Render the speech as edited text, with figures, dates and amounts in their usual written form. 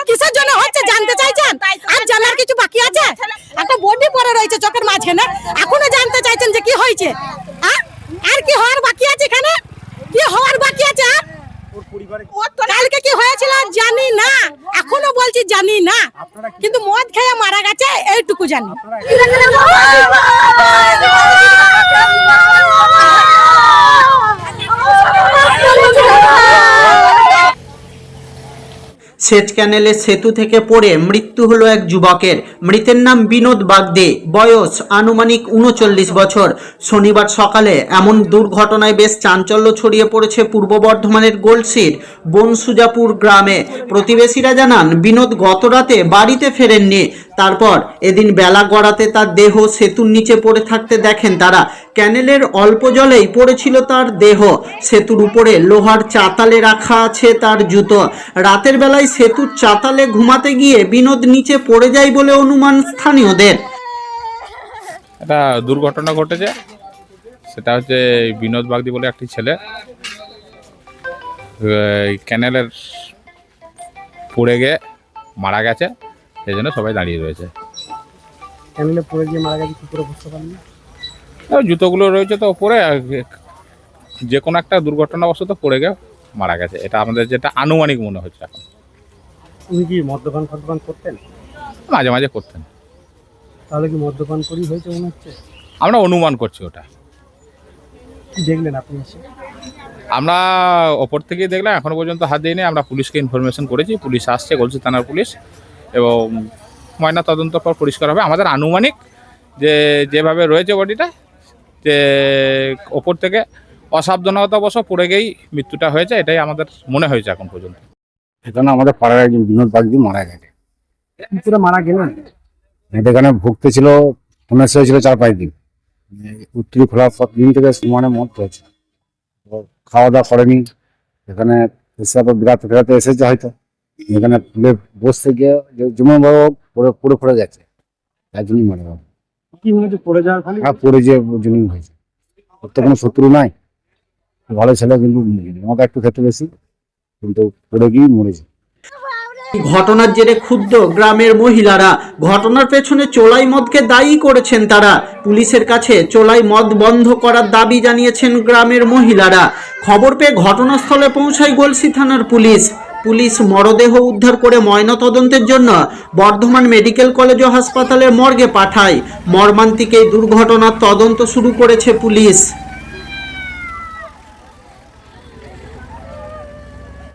কিসের জন্য হচ্ছে জানতে চাইছেন? আর জানার কিছু বাকি আছে? একটা বডি পড়ে রয়েছে চোখের মাঝখানে, এখনো জানতে চাইছেন যে কি হয়েছে? আর কি হওয়ার বাকি আছে এখানে? কি হওয়ার বাকি আছে? কালকে কি হয়েছিল জানি না, এখনো বলছি জানি না, কিন্তু মদ খেয়ে মারা গেছে এইটুকু জানি। সেচ ক্যানেলের সেতু থেকে পড়ে মৃত্যু হলো এক যুবকের। মৃতের নাম বিনোদ বাগদে, বয়স আনুমানিক ৩৯ বছর। শনিবার সকালে এমন দুর্ঘটনায় বেশ চাঞ্চল্য ছড়িয়ে পড়েছে পূর্ব বর্ধমানের গলসির বনসুজাপুর গ্রামে। প্রতিবেশীরা জানান বিনোদ গতরাতে বাড়িতে ফেরেননি। তারপর এদিন বেলা গড়াতে তার দেহ সেতুর নিচে পড়ে থাকতে দেখেন তারা। ক্যানেলের অল্প জলেই পড়েছিল তার দেহ। সেতুর উপরে লোহার চাতালে রাখা আছে তার জুতো। রাতের বেলায় সেতুর চাতালে ঘুমাতে গিয়ে বিনোদ নিচে পড়ে যায় বলে অনুমান স্থানীয়দের। একটা দুর্ঘটনা ঘটেছে, সেটা হচ্ছে বিনোদ বাগদি বলে একটি ছেলে ক্যানেলের পড়ে গিয়ে মারা গেছে, সেই জন্য সবাই দাঁড়িয়ে রয়েছে। ক্যানেলে পড়ে গিয়ে মারা গেছে, কি করে বুঝতে পারলেন? জুতোগুলো রয়েছে তো ওপরে, যে কোনো একটা দুর্ঘটনাবশত পড়ে গিয়ে মারা গেছে, এটা আমাদের যেটা আনুমানিক মনে হচ্ছে এখন। উনি কি মদ্যপান করতেন? মাঝে মাঝে করতেন। তাহলে কি মদ্যপান করেই হয়েছে মনে হচ্ছে? আমরা অনুমান করছি ওটা। কি দেখলেন আপনি এসে? আমরা ওপর থেকেই দেখলাম, এখনো পর্যন্ত হাত দিইনি। আমরা পুলিশকে ইনফরমেশন করেছি, পুলিশ আসছে, গলসি থানার পুলিশ, এবং ময়না তদন্ত পর পরিষ্কার হবে। আমাদের আনুমানিক যেভাবে রয়েছে বডিটা, যে ওপর থেকে অসাবধানতাবশ পড়ে গিয়েই মৃত্যুটা হয়েছে, এটাই আমাদের মনে হয়েছে এখন পর্যন্ত। এখানে আমাদের পাড়ার একজন বিনোদ বাগদি মারা গেছে। কি করে মারা গেলেন? এখানে ভুগতে ছিল, সমস্যা হয়েছিল ৪-৫ দিন। উত্তরি খোলার পর দিন থেকে সমানে মদ হয়েছে, খাওয়া দাওয়া করেনি। এখানে এসে বিরাট ফেরাতে এসেছে হয়তো, এখানে ফুলে বসতে গিয়ে যেমন পড়ে পড়ে গেছে, তার জন্যই মারা গেল। কি হয়েছে পড়ে যাওয়ার ফলে? হ্যাঁ, পড়ে যে জন্যই হয়েছে। ওর তো কোনো শত্রু নাই, ভালো ছেলে, কিন্তু মদ একটু খেতে বেশি, কিন্তু পড়ে গিয়েই মরেছে। ঘটনার জেরে ক্ষুব্ধ গ্রামের মহিলারা। ঘটনার পেছনে চোলাই মদকে দায়ী করেছেন তারা। পুলিশের কাছে চোলাই মদ বন্ধ করার দাবি জানিয়েছেন গ্রামের মহিলারা। খবর পেয়ে ঘটনাস্থলে পৌঁছায় গলসি থানার পুলিশ মরদেহ উদ্ধার করে ময়নাতদন্তের জন্য বর্ধমান মেডিকেল কলেজ ও হাসপাতালের মর্গে পাঠায়। মর্মান্তিক এই দুর্ঘটনার তদন্ত শুরু করেছে পুলিশ।